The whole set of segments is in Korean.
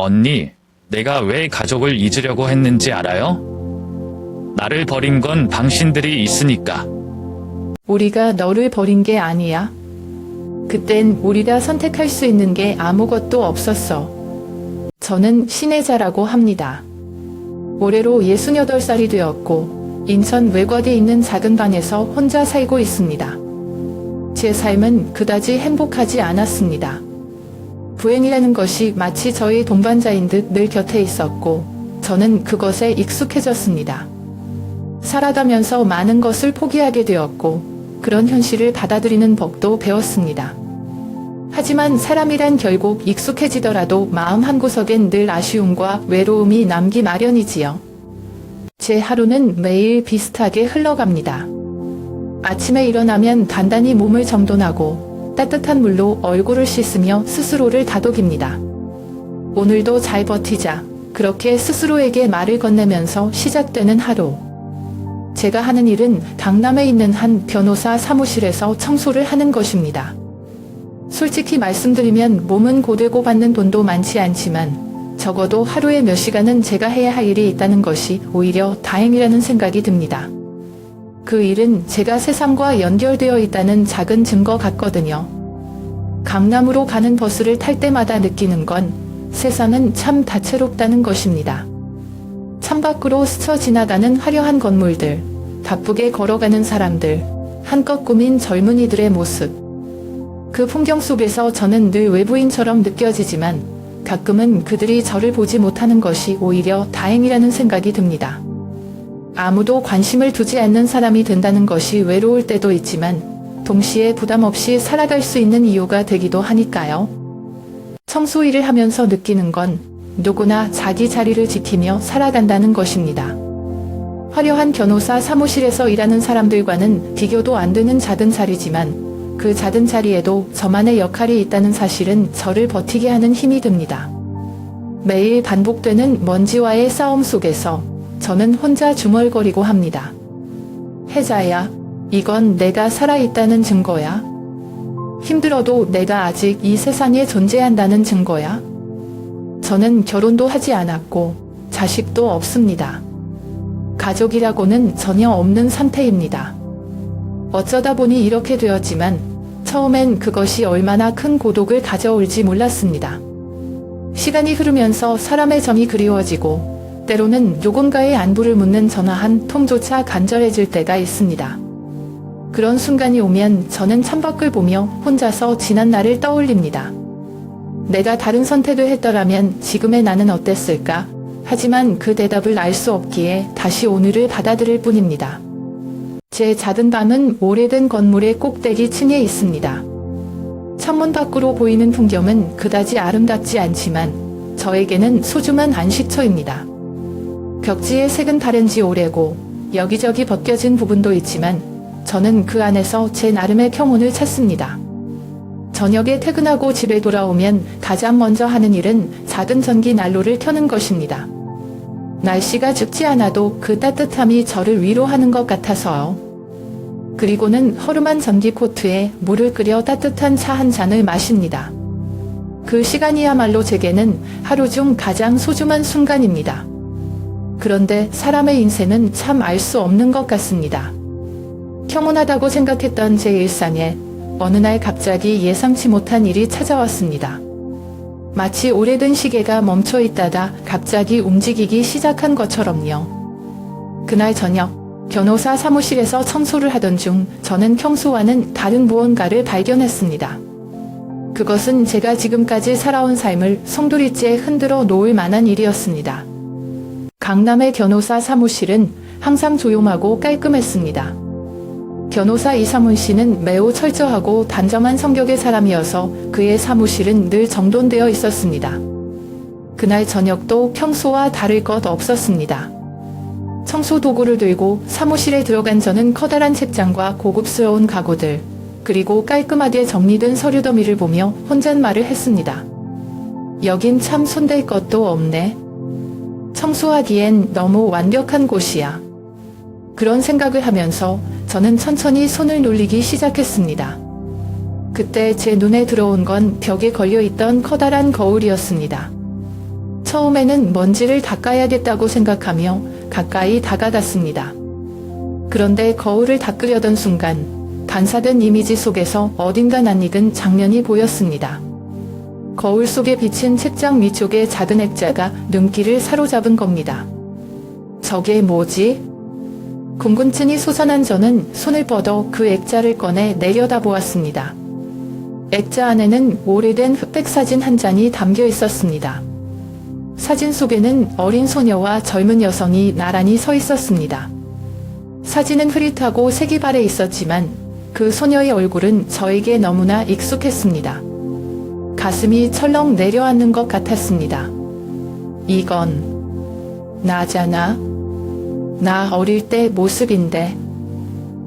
언니, 내가 왜 가족을 잊으려고 했는지 알아요? 나를 버린 건 당신들이 있으니까. 우리가 너를 버린 게 아니야. 그땐 우리가 선택할 수 있는 게 아무것도 없었어. 저는 신혜자라고 합니다. 올해로 68살이 되었고 인천 외곽에 있는 작은 방에서 혼자 살고 있습니다. 제 삶은 그다지 행복하지 않았습니다. 부행이라는 것이 마치 저의 동반자인 듯 늘 곁에 있었고 저는 그것에 익숙해졌습니다. 살아가면서 많은 것을 포기하게 되었고 그런 현실을 받아들이는 법도 배웠습니다. 하지만 사람이란 결국 익숙해지더라도 마음 한구석엔 늘 아쉬움과 외로움이 남기 마련이지요. 제 하루는 매일 비슷하게 흘러갑니다. 아침에 일어나면 단단히 몸을 정돈하고 따뜻한 물로 얼굴을 씻으며 스스로를 다독입니다. 오늘도 잘 버티자. 그렇게 스스로에게 말을 건네면서 시작되는 하루. 제가 하는 일은 강남에 있는 한 변호사 사무실에서 청소를 하는 것입니다. 솔직히 말씀드리면 몸은 고되고 받는 돈도 많지 않지만 적어도 하루에 몇 시간은 제가 해야 할 일이 있다는 것이 오히려 다행이라는 생각이 듭니다. 그 일은 제가 세상과 연결되어 있다는 작은 증거 같거든요. 강남으로 가는 버스를 탈 때마다 느끼는 건 세상은 참 다채롭다는 것입니다. 창밖으로 스쳐 지나가는 화려한 건물들, 바쁘게 걸어가는 사람들, 한껏 꾸민 젊은이들의 모습. 그 풍경 속에서 저는 늘 외부인처럼 느껴지지만 가끔은 그들이 저를 보지 못하는 것이 오히려 다행이라는 생각이 듭니다. 아무도 관심을 두지 않는 사람이 된다는 것이 외로울 때도 있지만 동시에 부담 없이 살아갈 수 있는 이유가 되기도 하니까요. 청소 일을 하면서 느끼는 건 누구나 자기 자리를 지키며 살아간다는 것입니다. 화려한 변호사 사무실에서 일하는 사람들과는 비교도 안 되는 작은 자리지만 그 작은 자리에도 저만의 역할이 있다는 사실은 저를 버티게 하는 힘이 듭니다. 매일 반복되는 먼지와의 싸움 속에서 저는 혼자 중얼거리고 합니다. 혜자야, 이건 내가 살아있다는 증거야. 힘들어도 내가 아직 이 세상에 존재한다는 증거야. 저는 결혼도 하지 않았고 자식도 없습니다. 가족이라고는 전혀 없는 상태입니다. 어쩌다 보니 이렇게 되었지만 처음엔 그것이 얼마나 큰 고독을 가져올지 몰랐습니다. 시간이 흐르면서 사람의 정이 그리워지고 때로는 누군가의 안부를 묻는 전화 한 통조차 간절해질 때가 있습니다. 그런 순간이 오면 저는 창밖을 보며 혼자서 지난 날을 떠올립니다. 내가 다른 선택을 했더라면 지금의 나는 어땠을까? 하지만 그 대답을 알 수 없기에 다시 오늘을 받아들일 뿐입니다. 제 작은 방은 오래된 건물의 꼭대기 층에 있습니다. 창문 밖으로 보이는 풍경은 그다지 아름답지 않지만 저에게는 소중한 안식처입니다. 벽지의 색은 다른 지 오래고 여기저기 벗겨진 부분도 있지만 저는 그 안에서 제 나름의 평온을 찾습니다. 저녁에 퇴근하고 집에 돌아오면 가장 먼저 하는 일은 작은 전기 난로를 켜는 것입니다. 날씨가 춥지 않아도 그 따뜻함이 저를 위로하는 것 같아서요. 그리고는 허름한 전기 코트에 물을 끓여 따뜻한 차 한 잔을 마십니다. 그 시간이야말로 제게는 하루 중 가장 소중한 순간입니다. 그런데 사람의 인생은 참 알 수 없는 것 같습니다. 평온하다고 생각했던 제 일상에 어느 날 갑자기 예상치 못한 일이 찾아왔습니다. 마치 오래된 시계가 멈춰 있다가 갑자기 움직이기 시작한 것처럼요. 그날 저녁 변호사 사무실에서 청소를 하던 중 저는 평소와는 다른 무언가를 발견했습니다. 그것은 제가 지금까지 살아온 삶을 송두리째 흔들어 놓을 만한 일이었습니다. 강남의 변호사 사무실은 항상 조용하고 깔끔했습니다. 변호사 이상훈 씨는 매우 철저하고 단정한 성격의 사람이어서 그의 사무실은 늘 정돈되어 있었습니다. 그날 저녁도 평소와 다를 것 없었습니다. 청소 도구를 들고 사무실에 들어간 저는 커다란 책장과 고급스러운 가구들, 그리고 깔끔하게 정리된 서류 더미를 보며 혼잣말을 했습니다. 여긴 참 손댈 것도 없네. 청소하기엔 너무 완벽한 곳이야. 그런 생각을 하면서 저는 천천히 손을 놀리기 시작했습니다. 그때 제 눈에 들어온 건 벽에 걸려있던 커다란 거울이었습니다. 처음에는 먼지를 닦아야겠다고 생각하며 가까이 다가갔습니다. 그런데 거울을 닦으려던 순간 반사된 이미지 속에서 어딘가 낯익은 장면이 보였습니다. 거울 속에 비친 책장 위쪽의 작은 액자가 눈길을 사로잡은 겁니다. 저게 뭐지? 궁금증이 솟아난 저는 손을 뻗어 그 액자를 꺼내 내려다보았습니다. 액자 안에는 오래된 흑백 사진 한 장이 담겨 있었습니다. 사진 속에는 어린 소녀와 젊은 여성이 나란히 서 있었습니다. 사진은 흐릿하고 색이 발해 있었지만 그 소녀의 얼굴은 저에게 너무나 익숙했습니다. 가슴이 철렁 내려앉는 것 같았습니다. 이건 나잖아. 나 어릴 때 모습인데.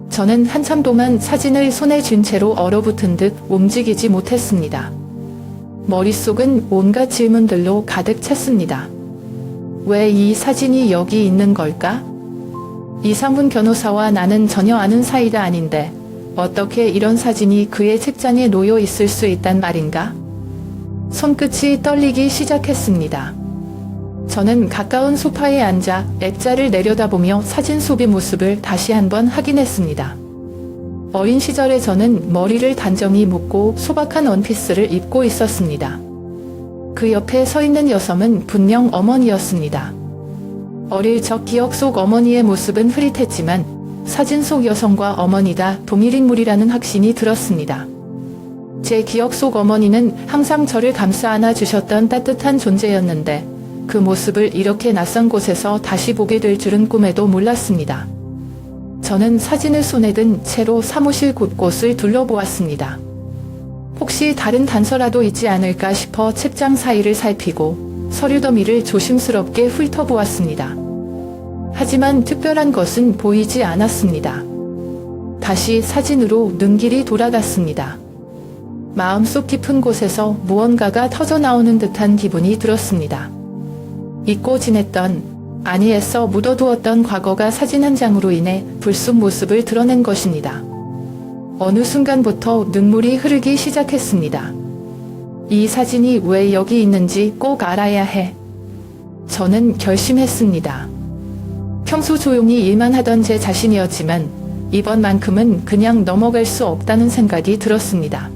저는 한참 동안 사진을 손에 쥔 채로 얼어붙은 듯 움직이지 못했습니다. 머릿속은 온갖 질문들로 가득 찼습니다. 왜 이 사진이 여기 있는 걸까? 이상훈 변호사와 나는 전혀 아는 사이가 아닌데 어떻게 이런 사진이 그의 책장에 놓여 있을 수 있단 말인가? 손끝이 떨리기 시작했습니다. 저는 가까운 소파에 앉아 액자를 내려다보며 사진 속의 모습을 다시 한번 확인했습니다. 어린 시절에 저는 머리를 단정히 묶고 소박한 원피스를 입고 있었습니다. 그 옆에 서 있는 여성은 분명 어머니였습니다. 어릴 적 기억 속 어머니의 모습은 흐릿했지만 사진 속 여성과 어머니가 동일 인물이라는 확신이 들었습니다. 제 기억 속 어머니는 항상 저를 감싸 안아 주셨던 따뜻한 존재였는데 그 모습을 이렇게 낯선 곳에서 다시 보게 될 줄은 꿈에도 몰랐습니다. 저는 사진을 손에 든 채로 사무실 곳곳을 둘러보았습니다. 혹시 다른 단서라도 있지 않을까 싶어 책장 사이를 살피고 서류 더미를 조심스럽게 훑어보았습니다. 하지만 특별한 것은 보이지 않았습니다. 다시 사진으로 눈길이 돌아갔습니다. 마음속 깊은 곳에서 무언가가 터져나오는 듯한 기분이 들었습니다. 잊고 지냈던, 아니 애써 묻어두었던 과거가 사진 한 장으로 인해 불쑥 모습을 드러낸 것입니다. 어느 순간부터 눈물이 흐르기 시작했습니다. 이 사진이 왜 여기 있는지 꼭 알아야 해. 저는 결심했습니다. 평소 조용히 일만 하던 제 자신이었지만 이번만큼은 그냥 넘어갈 수 없다는 생각이 들었습니다.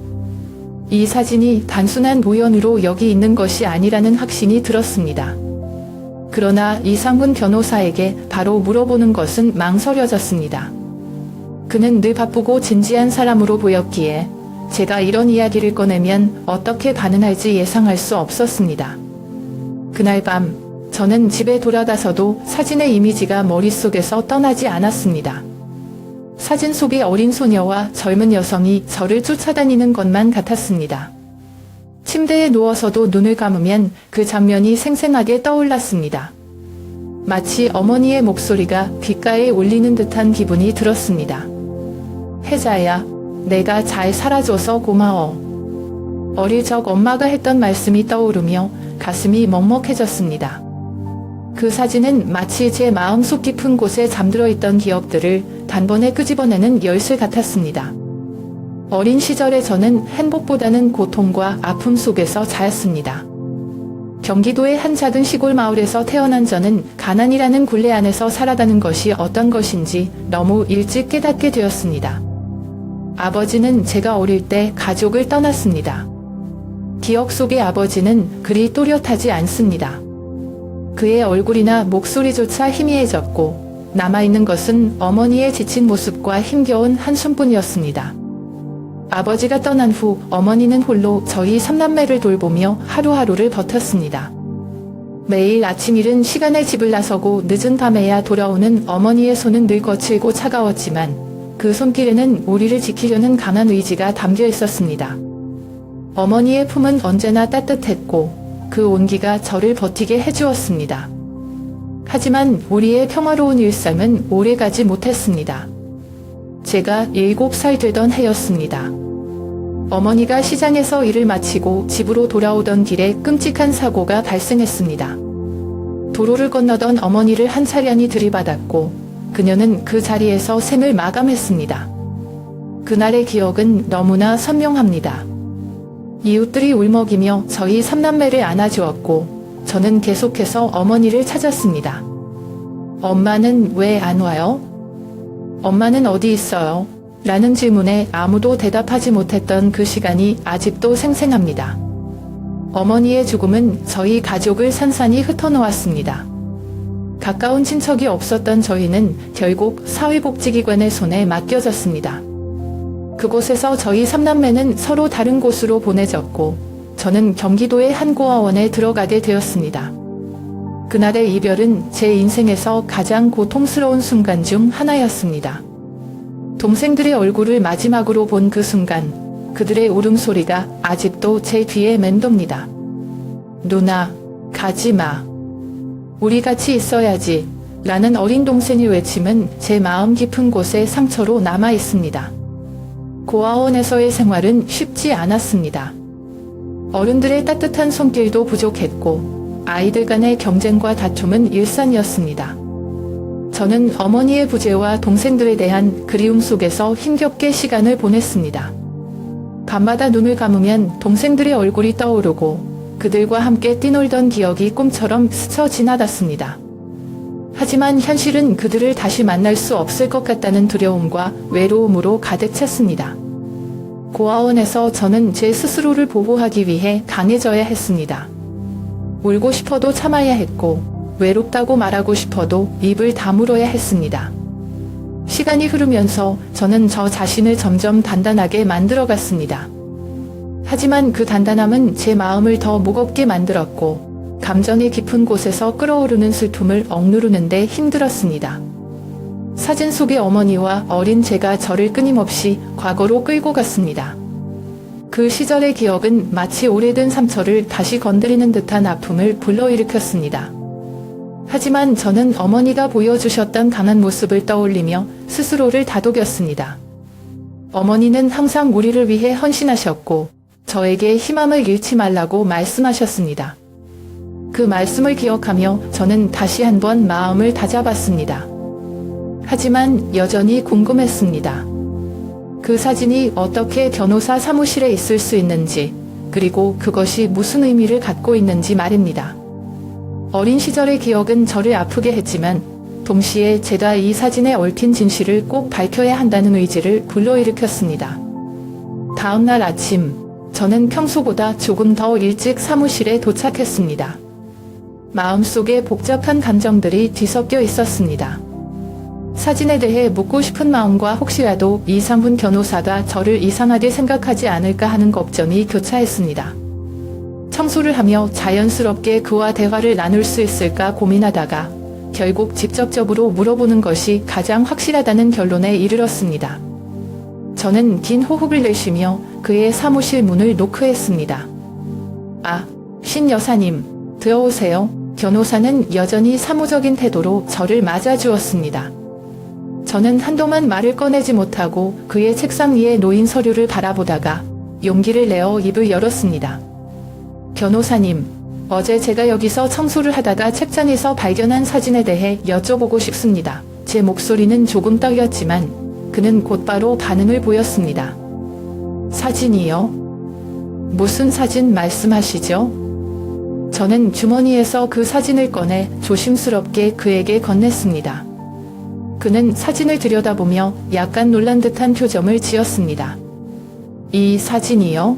이 사진이 단순한 우연으로 여기 있는 것이 아니라는 확신이 들었습니다. 그러나 이상훈 변호사에게 바로 물어보는 것은 망설여졌습니다. 그는 늘 바쁘고 진지한 사람으로 보였기에 제가 이런 이야기를 꺼내면 어떻게 반응할지 예상할 수 없었습니다. 그날 밤 저는 집에 돌아가서도 사진의 이미지가 머릿속에서 떠나지 않았습니다. 사진 속의 어린 소녀와 젊은 여성이 저를 쫓아다니는 것만 같았습니다. 침대에 누워서도 눈을 감으면 그 장면이 생생하게 떠올랐습니다. 마치 어머니의 목소리가 귓가에 울리는 듯한 기분이 들었습니다. 혜자야, 내가 잘 살아줘서 고마워. 어릴 적 엄마가 했던 말씀이 떠오르며 가슴이 먹먹해졌습니다. 그 사진은 마치 제 마음속 깊은 곳에 잠들어 있던 기억들을 단번에 끄집어내는 열쇠 같았습니다. 어린 시절의 저는 행복보다는 고통과 아픔 속에서 자랐습니다. 경기도의 한 작은 시골 마을에서 태어난 저는 가난이라는 굴레 안에서 살아가는 것이 어떤 것인지 너무 일찍 깨닫게 되었습니다. 아버지는 제가 어릴 때 가족을 떠났습니다. 기억 속의 아버지는 그리 또렷하지 않습니다. 그의 얼굴이나 목소리조차 희미해졌고 남아있는 것은 어머니의 지친 모습과 힘겨운 한숨뿐이었습니다. 아버지가 떠난 후 어머니는 홀로 저희 3남매를 돌보며 하루하루를 버텼습니다. 매일 아침 이른 시간에 집을 나서고 늦은 밤에야 돌아오는 어머니의 손은 늘 거칠고 차가웠지만 그 손길에는 우리를 지키려는 강한 의지가 담겨 있었습니다. 어머니의 품은 언제나 따뜻했고 그 온기가 저를 버티게 해주었습니다. 하지만 우리의 평화로운 일상은 오래가지 못했습니다. 제가 7살 되던 해였습니다. 어머니가 시장에서 일을 마치고 집으로 돌아오던 길에 끔찍한 사고가 발생했습니다. 도로를 건너던 어머니를 한 차량이 들이받았고 그녀는 그 자리에서 생을 마감했습니다. 그날의 기억은 너무나 선명합니다. 이웃들이 울먹이며 저희 3남매를 안아주었고 저는 계속해서 어머니를 찾았습니다. 엄마는 왜 안 와요? 엄마는 어디 있어요? 라는 질문에 아무도 대답하지 못했던 그 시간이 아직도 생생합니다. 어머니의 죽음은 저희 가족을 산산이 흩어놓았습니다. 가까운 친척이 없었던 저희는 결국 사회복지기관의 손에 맡겨졌습니다. 그곳에서 저희 3남매는 서로 다른 곳으로 보내졌고 저는 경기도의 한 고아원에 들어가게 되었습니다. 그날의 이별은 제 인생에서 가장 고통스러운 순간 중 하나였습니다. 동생들의 얼굴을 마지막으로 본 그 순간 그들의 울음소리가 아직도 제 귀에 맴돕니다. 누나, 가지마. 우리 같이 있어야지. 라는 어린 동생의 외침은 제 마음 깊은 곳에 상처로 남아 있습니다. 고아원에서의 생활은 쉽지 않았습니다. 어른들의 따뜻한 손길도 부족했고 아이들 간의 경쟁과 다툼은 일상이었습니다. 저는 어머니의 부재와 동생들에 대한 그리움 속에서 힘겹게 시간을 보냈습니다. 밤마다 눈을 감으면 동생들의 얼굴이 떠오르고 그들과 함께 뛰놀던 기억이 꿈처럼 스쳐 지나갔습니다. 하지만 현실은 그들을 다시 만날 수 없을 것 같다는 두려움과 외로움으로 가득 찼습니다. 고아원에서 저는 제 스스로를 보호하기 위해 강해져야 했습니다. 울고 싶어도 참아야 했고 외롭다고 말하고 싶어도 입을 다물어야 했습니다. 시간이 흐르면서 저는 저 자신을 점점 단단하게 만들어갔습니다. 하지만 그 단단함은 제 마음을 더 무겁게 만들었고 감정의 깊은 곳에서 끓어오르는 슬픔을 억누르는데 힘들었습니다. 사진 속의 어머니와 어린 제가 저를 끊임없이 과거로 끌고 갔습니다. 그 시절의 기억은 마치 오래된 상처를 다시 건드리는 듯한 아픔을 불러일으켰습니다. 하지만 저는 어머니가 보여주셨던 강한 모습을 떠올리며 스스로를 다독였습니다. 어머니는 항상 우리를 위해 헌신하셨고 저에게 희망을 잃지 말라고 말씀하셨습니다. 그 말씀을 기억하며 저는 다시 한번 마음을 다잡았습니다. 하지만 여전히 궁금했습니다. 그 사진이 어떻게 변호사 사무실에 있을 수 있는지, 그리고 그것이 무슨 의미를 갖고 있는지 말입니다. 어린 시절의 기억은 저를 아프게 했지만 동시에 제가 이 사진에 얽힌 진실을 꼭 밝혀야 한다는 의지를 불러일으켰습니다. 다음날 아침, 저는 평소보다 조금 더 일찍 사무실에 도착했습니다. 마음속에 복잡한 감정들이 뒤섞여 있었습니다. 사진에 대해 묻고 싶은 마음과 혹시라도 이상훈 변호사가 저를 이상하게 생각하지 않을까 하는 걱정이 교차했습니다. 청소를 하며 자연스럽게 그와 대화를 나눌 수 있을까 고민하다가 결국 직접적으로 물어보는 것이 가장 확실하다는 결론에 이르렀습니다. 저는 긴 호흡을 내쉬며 그의 사무실 문을 노크했습니다. 아, 신 여사님, 들어오세요. 변호사는 여전히 사무적인 태도로 저를 맞아주었습니다. 저는 한동안 말을 꺼내지 못하고 그의 책상 위에 놓인 서류를 바라보다가 용기를 내어 입을 열었습니다. 변호사님, 어제 제가 여기서 청소를 하다가 책장에서 발견한 사진에 대해 여쭤보고 싶습니다. 제 목소리는 조금 떨렸지만 그는 곧바로 반응을 보였습니다. 사진이요? 무슨 사진 말씀하시죠? 저는 주머니에서 그 사진을 꺼내 조심스럽게 그에게 건넸습니다. 그는 사진을 들여다보며 약간 놀란 듯한 표정을 지었습니다. 이 사진이요?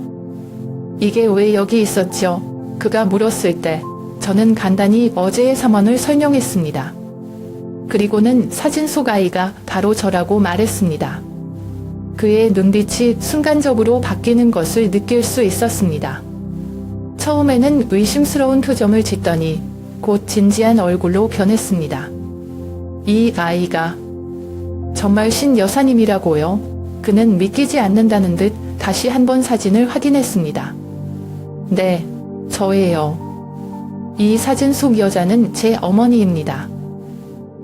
이게 왜 여기 있었죠? 그가 물었을 때 저는 간단히 어제의 상황을 설명했습니다. 그리고는 사진 속 아이가 바로 저라고 말했습니다. 그의 눈빛이 순간적으로 바뀌는 것을 느낄 수 있었습니다. 처음에는 의심스러운 표정을 짓더니 곧 진지한 얼굴로 변했습니다. 이 아이가 정말 신 여사님이라고요? 그는 믿기지 않는다는 듯 다시 한번 사진을 확인했습니다. 네, 저예요. 이 사진 속 여자는 제 어머니입니다.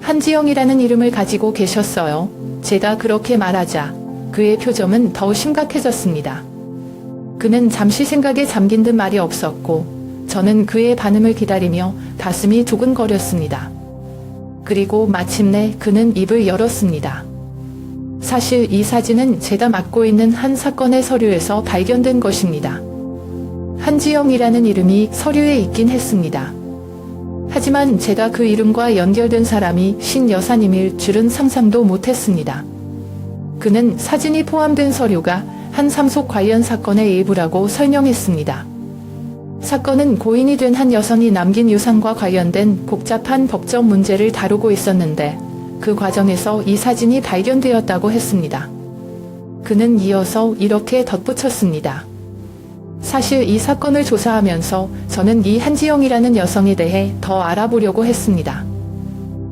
한지영이라는 이름을 가지고 계셨어요. 제가 그렇게 말하자 그의 표정은 더 심각해졌습니다. 그는 잠시 생각에 잠긴 듯 말이 없었고 저는 그의 반응을 기다리며 가슴이 두근거렸습니다. 그리고 마침내 그는 입을 열었습니다. 사실 이 사진은 제가 맡고 있는 한 사건의 서류에서 발견된 것입니다. 한지영이라는 이름이 서류에 있긴 했습니다. 하지만 제가 그 이름과 연결된 사람이 신 여사님일 줄은 상상도 못했습니다. 그는 사진이 포함된 서류가 한 삼속 관련 사건의 일부라고 설명했습니다. 사건은 고인이 된 한 여성이 남긴 유산과 관련된 복잡한 법적 문제를 다루고 있었는데 그 과정에서 이 사진이 발견되었다고 했습니다. 그는 이어서 이렇게 덧붙였습니다. 사실 이 사건을 조사하면서 저는 이 한지영이라는 여성에 대해 더 알아보려고 했습니다.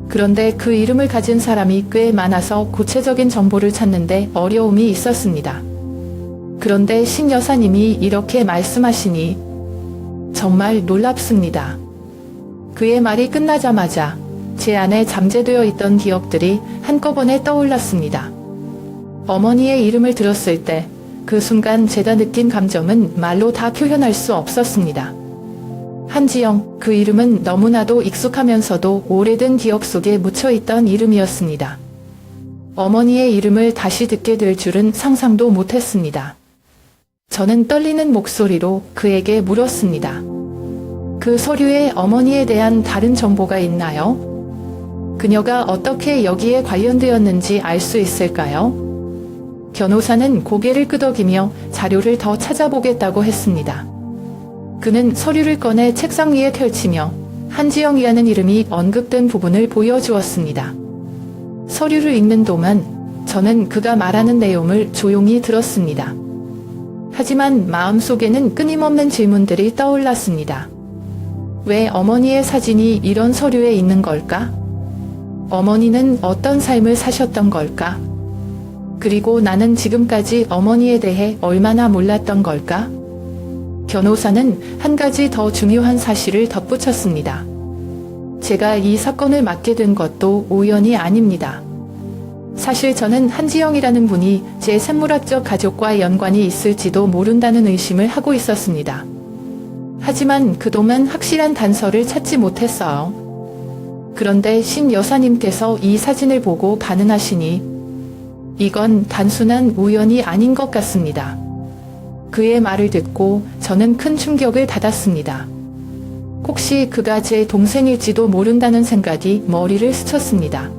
그런데 그 이름을 가진 사람이 꽤 많아서 구체적인 정보를 찾는데 어려움이 있었습니다. 그런데 신 여사님이 이렇게 말씀하시니 정말 놀랍습니다. 그의 말이 끝나자마자 제 안에 잠재되어 있던 기억들이 한꺼번에 떠올랐습니다. 어머니의 이름을 들었을 때 그 순간 제가 느낀 감정은 말로 다 표현할 수 없었습니다. 한지영, 그 이름은 너무나도 익숙하면서도 오래된 기억 속에 묻혀있던 이름이었습니다. 어머니의 이름을 다시 듣게 될 줄은 상상도 못했습니다. 저는 떨리는 목소리로 그에게 물었습니다. 그 서류에 어머니에 대한 다른 정보가 있나요? 그녀가 어떻게 여기에 관련되었는지 알 수 있을까요? 변호사는 고개를 끄덕이며 자료를 더 찾아보겠다고 했습니다. 그는 서류를 꺼내 책상 위에 펼치며 한지영이라는 이름이 언급된 부분을 보여주었습니다. 서류를 읽는 동안 저는 그가 말하는 내용을 조용히 들었습니다. 하지만 마음속에는 끊임없는 질문들이 떠올랐습니다. 왜 어머니의 사진이 이런 서류에 있는 걸까? 어머니는 어떤 삶을 사셨던 걸까? 그리고 나는 지금까지 어머니에 대해 얼마나 몰랐던 걸까? 변호사는 한 가지 더 중요한 사실을 덧붙였습니다. 제가 이 사건을 맡게 된 것도 우연이 아닙니다. 사실 저는 한지영이라는 분이 제 생물학적 가족과 연관이 있을지도 모른다는 의심을 하고 있었습니다. 하지만 그동안 확실한 단서를 찾지 못했어요. 그런데 신 여사님께서 이 사진을 보고 반응하시니 이건 단순한 우연이 아닌 것 같습니다. 그의 말을 듣고 저는 큰 충격을 받았습니다. 혹시 그가 제 동생일지도 모른다는 생각이 머리를 스쳤습니다.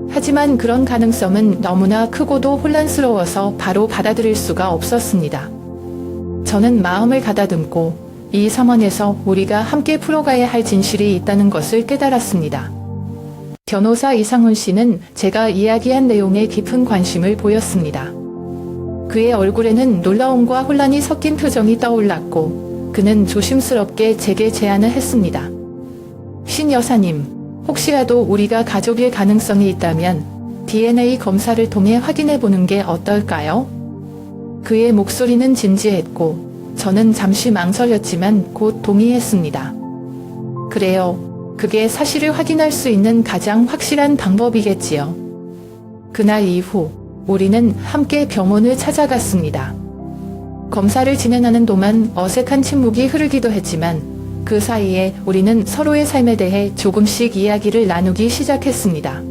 하지만 그런 가능성은 너무나 크고도 혼란스러워서 바로 받아들일 수가 없었습니다. 저는 마음을 가다듬고 이 상황에서 우리가 함께 풀어가야 할 진실이 있다는 것을 깨달았습니다. 변호사 이상훈 씨는 제가 이야기한 내용에 깊은 관심을 보였습니다. 그의 얼굴에는 놀라움과 혼란이 섞인 표정이 떠올랐고 그는 조심스럽게 제게 제안을 했습니다. 신 여사님, 혹시라도 우리가 가족일 가능성이 있다면 DNA 검사를 통해 확인해 보는 게 어떨까요? 그의 목소리는 진지했고 저는 잠시 망설였지만 곧 동의했습니다. 그래요. 그게 사실을 확인할 수 있는 가장 확실한 방법이겠지요. 그날 이후 우리는 함께 병원을 찾아갔습니다. 검사를 진행하는 동안 어색한 침묵이 흐르기도 했지만 그 사이에 우리는 서로의 삶에 대해 조금씩 이야기를 나누기 시작했습니다.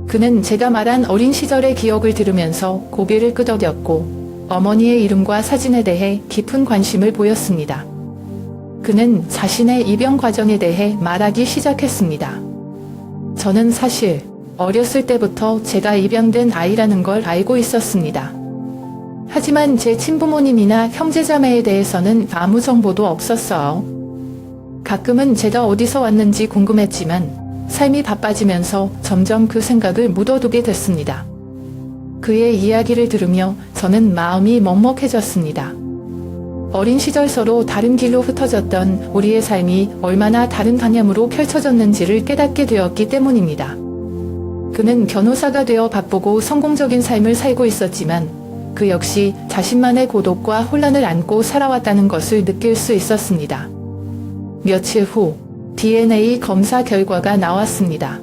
그는 제가 말한 어린 시절의 기억을 들으면서 고개를 끄덕였고 어머니의 이름과 사진에 대해 깊은 관심을 보였습니다. 그는 자신의 입양 과정에 대해 말하기 시작했습니다. 저는 사실 어렸을 때부터 제가 입양된 아이라는 걸 알고 있었습니다. 하지만 제 친부모님이나 형제자매에 대해서는 아무 정보도 없었어요. 가끔은 제가 어디서 왔는지 궁금했지만 삶이 바빠지면서 점점 그 생각을 묻어두게 됐습니다. 그의 이야기를 들으며 저는 마음이 먹먹해졌습니다. 어린 시절 서로 다른 길로 흩어졌던 우리의 삶이 얼마나 다른 방향으로 펼쳐졌는지를 깨닫게 되었기 때문입니다. 그는 변호사가 되어 바쁘고 성공적인 삶을 살고 있었지만 그 역시 자신만의 고독과 혼란을 안고 살아왔다는 것을 느낄 수 있었습니다. 며칠 후 DNA 검사 결과가 나왔습니다.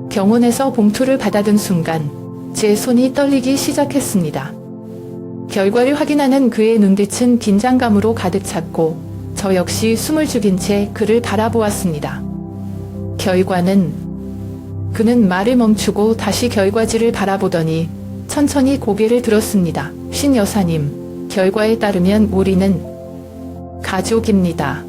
병원에서 봉투를 받아든 순간 제 손이 떨리기 시작했습니다. 결과를 확인하는 그의 눈빛은 긴장감으로 가득 찼고 저 역시 숨을 죽인 채 그를 바라보았습니다. 결과는 그는 말을 멈추고 다시 결과지를 바라보더니 천천히 고개를 들었습니다. 신 여사님, 결과에 따르면 우리는 가족입니다.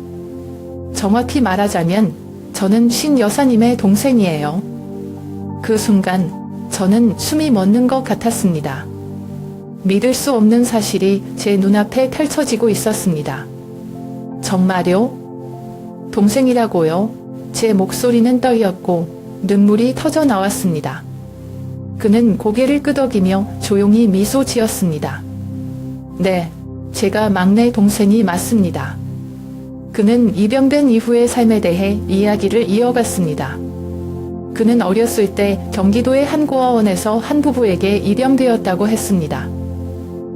정확히 말하자면 저는 신 여사님의 동생이에요. 그 순간 저는 숨이 멎는 것 같았습니다. 믿을 수 없는 사실이 제 눈앞에 펼쳐지고 있었습니다. 정말요? 동생이라고요? 제 목소리는 떨렸고 눈물이 터져 나왔습니다. 그는 고개를 끄덕이며 조용히 미소 지었습니다. 네, 제가 막내 동생이 맞습니다. 그는 입양된 이후의 삶에 대해 이야기를 이어갔습니다. 그는 어렸을 때 경기도의 한 고아원에서 한 부부에게 입양되었다고 했습니다.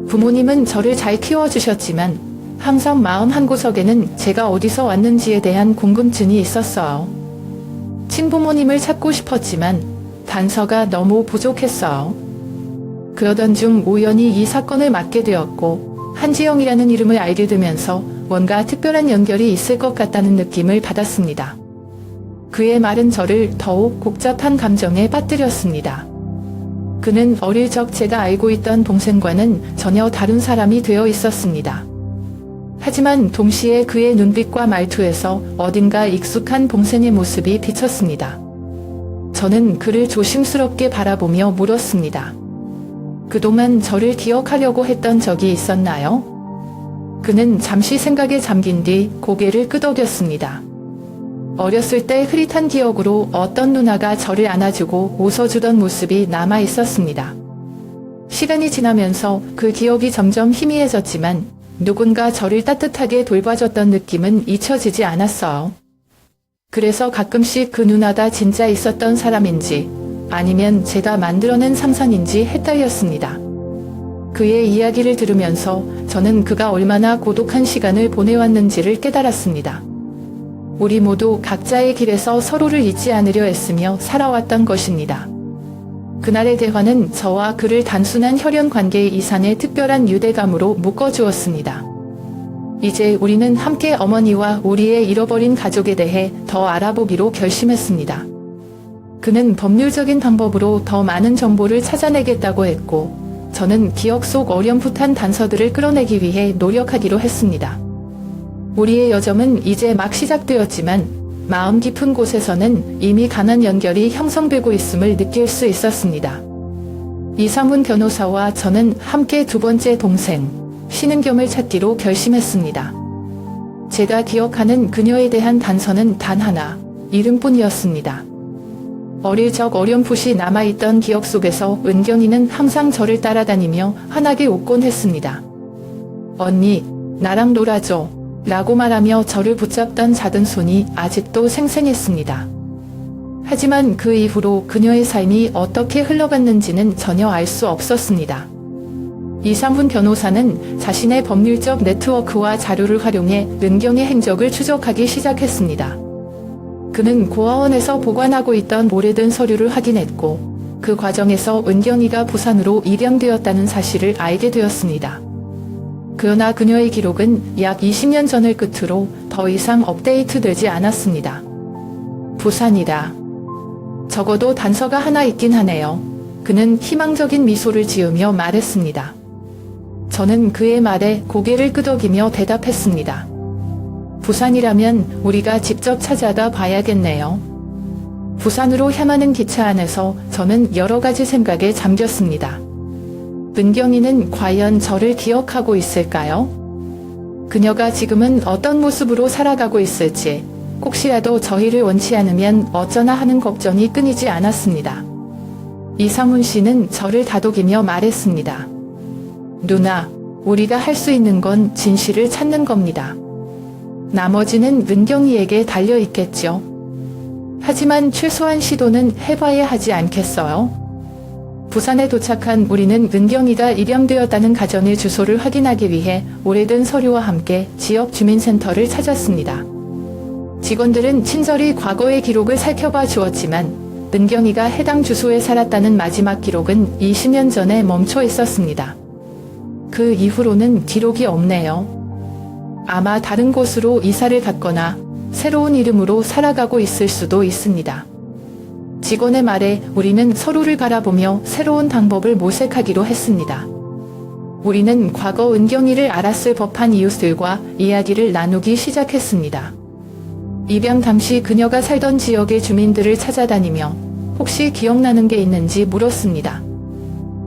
부모님은 저를 잘 키워주셨지만 항상 마음 한구석에는 제가 어디서 왔는지에 대한 궁금증이 있었어요. 친부모님을 찾고 싶었지만 단서가 너무 부족했어요. 그러던 중 우연히 이 사건을 맡게 되었고 한지영이라는 이름을 알게 되면서 뭔가 특별한 연결이 있을 것 같다는 느낌을 받았습니다. 그의 말은 저를 더욱 복잡한 감정에 빠뜨렸습니다. 그는 어릴 적 제가 알고 있던 동생과는 전혀 다른 사람이 되어 있었습니다. 하지만 동시에 그의 눈빛과 말투에서 어딘가 익숙한 동생의 모습이 비쳤습니다. 저는 그를 조심스럽게 바라보며 물었습니다. 그동안 저를 기억하려고 했던 적이 있었나요? 그는 잠시 생각에 잠긴 뒤 고개를 끄덕였습니다. 어렸을 때 흐릿한 기억으로 어떤 누나가 저를 안아주고 웃어주던 모습이 남아 있었습니다. 시간이 지나면서 그 기억이 점점 희미해졌지만 누군가 저를 따뜻하게 돌봐줬던 느낌은 잊혀지지 않았어요. 그래서 가끔씩 그 누나가 진짜 있었던 사람인지 아니면 제가 만들어낸 상상인지 헷갈렸습니다. 그의 이야기를 들으면서 저는 그가 얼마나 고독한 시간을 보내왔는지를 깨달았습니다. 우리 모두 각자의 길에서 서로를 잊지 않으려 애쓰며 살아왔던 것입니다. 그날의 대화는 저와 그를 단순한 혈연 관계의 이산의 특별한 유대감으로 묶어주었습니다. 이제 우리는 함께 어머니와 우리의 잃어버린 가족에 대해 더 알아보기로 결심했습니다. 그는 법률적인 방법으로 더 많은 정보를 찾아내겠다고 했고, 저는 기억 속 어렴풋한 단서들을 끌어내기 위해 노력하기로 했습니다. 우리의 여정은 이제 막 시작되었지만 마음 깊은 곳에서는 이미 강한 연결이 형성되고 있음을 느낄 수 있었습니다. 이상훈 변호사와 저는 함께 두 번째 동생, 신은겸을 찾기로 결심했습니다. 제가 기억하는 그녀에 대한 단서는 단 하나, 이름뿐이었습니다. 어릴 적 어렴풋이 남아있던 기억 속에서 은경이는 항상 저를 따라다니며 환하게 웃곤 했습니다. 언니, 나랑 놀아줘 라고 말하며 저를 붙잡던 작은 손이 아직도 생생했습니다. 하지만 그 이후로 그녀의 삶이 어떻게 흘러갔는지는 전혀 알 수 없었습니다. 이상훈 변호사는 자신의 법률적 네트워크와 자료를 활용해 은경의 행적을 추적하기 시작했습니다. 그는 고아원에서 보관하고 있던 오래된 서류를 확인했고 그 과정에서 은경이가 부산으로 입양되었다는 사실을 알게 되었습니다. 그러나 그녀의 기록은 약 20년 전을 끝으로 더 이상 업데이트되지 않았습니다. 부산이다. 적어도 단서가 하나 있긴 하네요. 그는 희망적인 미소를 지으며 말했습니다. 저는 그의 말에 고개를 끄덕이며 대답했습니다. 부산이라면 우리가 직접 찾아가 봐야겠네요. 부산으로 향하는 기차 안에서 저는 여러 가지 생각에 잠겼습니다. 은경이는 과연 저를 기억하고 있을까요? 그녀가 지금은 어떤 모습으로 살아가고 있을지, 혹시라도 저희를 원치 않으면 어쩌나 하는 걱정이 끊이지 않았습니다. 이상훈 씨는 저를 다독이며 말했습니다. 누나, 우리가 할 수 있는 건 진실을 찾는 겁니다. 나머지는 은경이에게 달려있겠죠. 하지만 최소한 시도는 해봐야 하지 않겠어요? 부산에 도착한 우리는 은경이가 입양되었다는 가정의 주소를 확인하기 위해 오래된 서류와 함께 지역 주민센터를 찾았습니다. 직원들은 친절히 과거의 기록을 살펴봐 주었지만 은경이가 해당 주소에 살았다는 마지막 기록은 20년 전에 멈춰 있었습니다. 그 이후로는 기록이 없네요. 아마 다른 곳으로 이사를 갔거나 새로운 이름으로 살아가고 있을 수도 있습니다. 직원의 말에 우리는 서로를 바라보며 새로운 방법을 모색하기로 했습니다. 우리는 과거 은경이를 알았을 법한 이웃들과 이야기를 나누기 시작했습니다. 입양 당시 그녀가 살던 지역의 주민들을 찾아다니며 혹시 기억나는 게 있는지 물었습니다.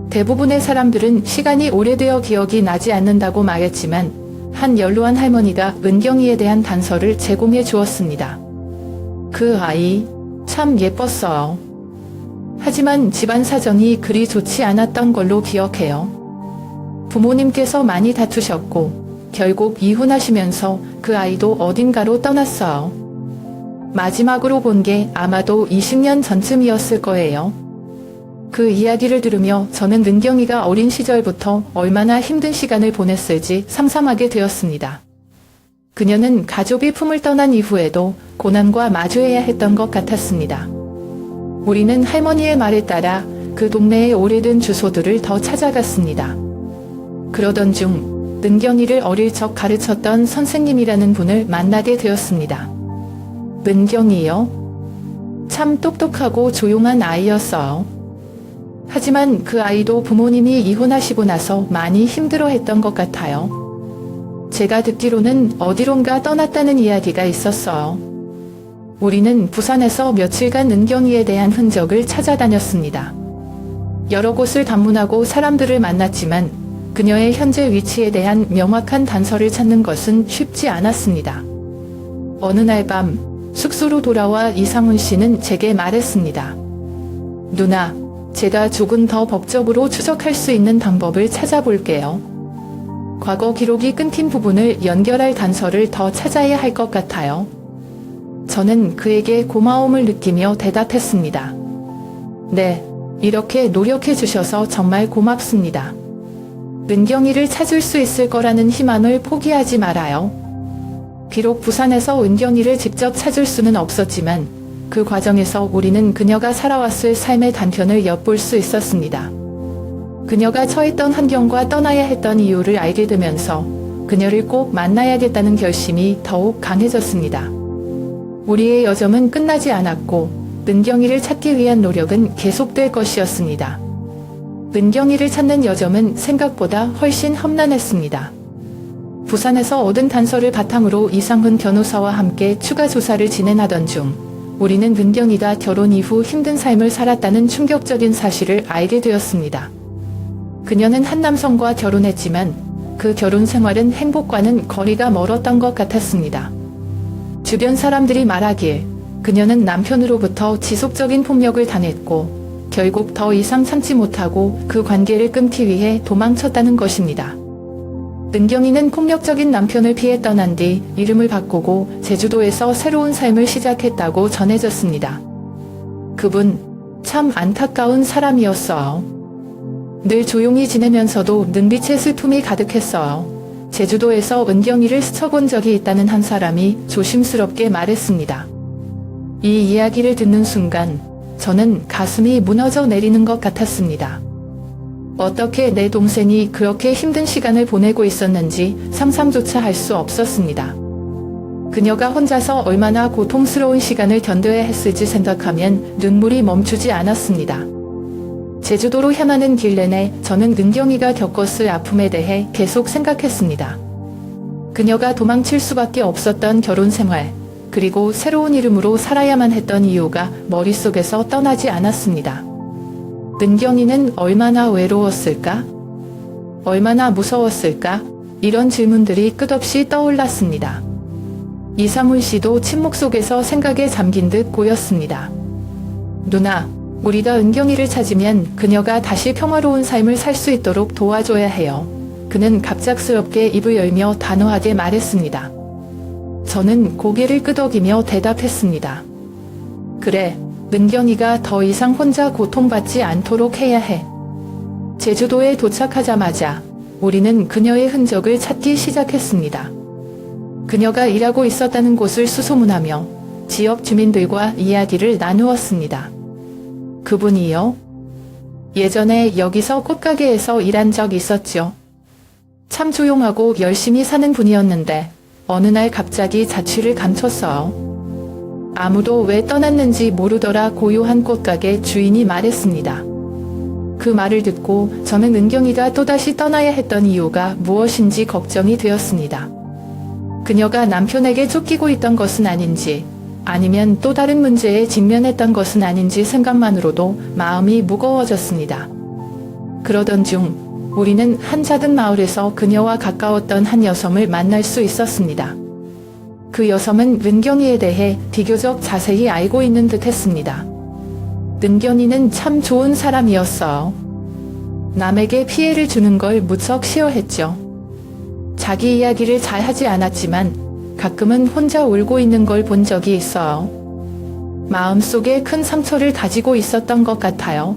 대부분의 사람들은 시간이 오래되어 기억이 나지 않는다고 말했지만 한 연로한 할머니가 은경이에 대한 단서를 제공해 주었습니다. 그 아이 참 예뻤어요. 하지만 집안 사정이 그리 좋지 않았던 걸로 기억해요. 부모님께서 많이 다투셨고 결국 이혼하시면서 그 아이도 어딘가로 떠났어요. 마지막으로 본 게 아마도 20년 전쯤이었을 거예요. 그 이야기를 들으며 저는 은경이가 어린 시절부터 얼마나 힘든 시간을 보냈을지 상상하게 되었습니다. 그녀는 가족이 품을 떠난 이후에도 고난과 마주해야 했던 것 같았습니다. 우리는 할머니의 말에 따라 그 동네의 오래된 주소들을 더 찾아갔습니다. 그러던 중 은경이를 어릴 적 가르쳤던 선생님이라는 분을 만나게 되었습니다. 은경이요? 참 똑똑하고 조용한 아이였어요. 하지만 그 아이도 부모님이 이혼하시고 나서 많이 힘들어했던 것 같아요. 제가 듣기로는 어디론가 떠났다는 이야기가 있었어요. 우리는 부산에서 며칠간 은경이에 대한 흔적을 찾아다녔습니다. 여러 곳을 방문하고 사람들을 만났지만 그녀의 현재 위치에 대한 명확한 단서를 찾는 것은 쉽지 않았습니다. 어느 날 밤 숙소로 돌아와 이상훈 씨는 제게 말했습니다. 누나, 제가 조금 더 법적으로 추적할 수 있는 방법을 찾아볼게요. 과거 기록이 끊긴 부분을 연결할 단서를 더 찾아야 할 것 같아요. 저는 그에게 고마움을 느끼며 대답했습니다. 네, 이렇게 노력해 주셔서 정말 고맙습니다. 은경이를 찾을 수 있을 거라는 희망을 포기하지 말아요. 비록 부산에서 은경이를 직접 찾을 수는 없었지만 그 과정에서 우리는 그녀가 살아왔을 삶의 단편을 엿볼 수 있었습니다. 그녀가 처했던 환경과 떠나야 했던 이유를 알게 되면서 그녀를 꼭 만나야겠다는 결심이 더욱 강해졌습니다. 우리의 여정은 끝나지 않았고 은경이를 찾기 위한 노력은 계속될 것이었습니다. 은경이를 찾는 여정은 생각보다 훨씬 험난했습니다. 부산에서 얻은 단서를 바탕으로 이상훈 변호사와 함께 추가 조사를 진행하던 중 우리는 은경이가 결혼 이후 힘든 삶을 살았다는 충격적인 사실을 알게 되었습니다. 그녀는 한 남성과 결혼했지만 그 결혼 생활은 행복과는 거리가 멀었던 것 같았습니다. 주변 사람들이 말하길 그녀는 남편으로부터 지속적인 폭력을 당했고 결국 더 이상 참지 못하고 그 관계를 끊기 위해 도망쳤다는 것입니다. 은경이는 폭력적인 남편을 피해 떠난 뒤 이름을 바꾸고 제주도에서 새로운 삶을 시작했다고 전해졌습니다. 그분 참 안타까운 사람이었어요. 늘 조용히 지내면서도 눈빛에 슬픔이 가득했어요. 제주도에서 은경이를 스쳐본 적이 있다는 한 사람이 조심스럽게 말했습니다. 이 이야기를 듣는 순간 저는 가슴이 무너져 내리는 것 같았습니다. 어떻게 내 동생이 그렇게 힘든 시간을 보내고 있었는지 상상조차 할 수 없었습니다. 그녀가 혼자서 얼마나 고통스러운 시간을 견뎌야 했을지 생각하면 눈물이 멈추지 않았습니다. 제주도로 향하는 길 내내 저는 은경이가 겪었을 아픔에 대해 계속 생각했습니다. 그녀가 도망칠 수밖에 없었던 결혼 생활, 그리고 새로운 이름으로 살아야만 했던 이유가 머릿속에서 떠나지 않았습니다. 은경이는 얼마나 외로웠을까? 얼마나 무서웠을까? 이런 질문들이 끝없이 떠올랐습니다. 이상훈 씨도 침묵 속에서 생각에 잠긴 듯 보였습니다. 누나, 우리가 은경이를 찾으면 그녀가 다시 평화로운 삶을 살 수 있도록 도와줘야 해요. 그는 갑작스럽게 입을 열며 단호하게 말했습니다. 저는 고개를 끄덕이며 대답했습니다. 그래, 은경이가 더 이상 혼자 고통받지 않도록 해야 해. 제주도에 도착하자마자 우리는 그녀의 흔적을 찾기 시작했습니다. 그녀가 일하고 있었다는 곳을 수소문하며 지역 주민들과 이야기를 나누었습니다. 그분이요? 예전에 여기서 꽃가게에서 일한 적 있었죠. 참 조용하고 열심히 사는 분이었는데 어느 날 갑자기 자취를 감췄어요. 아무도 왜 떠났는지 모르더라 고요한 꽃가게 주인이 말했습니다. 그 말을 듣고 저는 은경이가 또다시 떠나야 했던 이유가 무엇인지 걱정이 되었습니다. 그녀가 남편에게 쫓기고 있던 것은 아닌지, 아니면 또 다른 문제에 직면했던 것은 아닌지 생각만으로도 마음이 무거워졌습니다. 그러던 중 우리는 한 작은 마을에서 그녀와 가까웠던 한 여성을 만날 수 있었습니다. 그 여성은 은경이에 대해 비교적 자세히 알고 있는 듯 했습니다. 은경이는 참 좋은 사람이었어요. 남에게 피해를 주는 걸 무척 싫어했죠. 자기 이야기를 잘 하지 않았지만 가끔은 혼자 울고 있는 걸 본 적이 있어요. 마음속에 큰 상처를 가지고 있었던 것 같아요.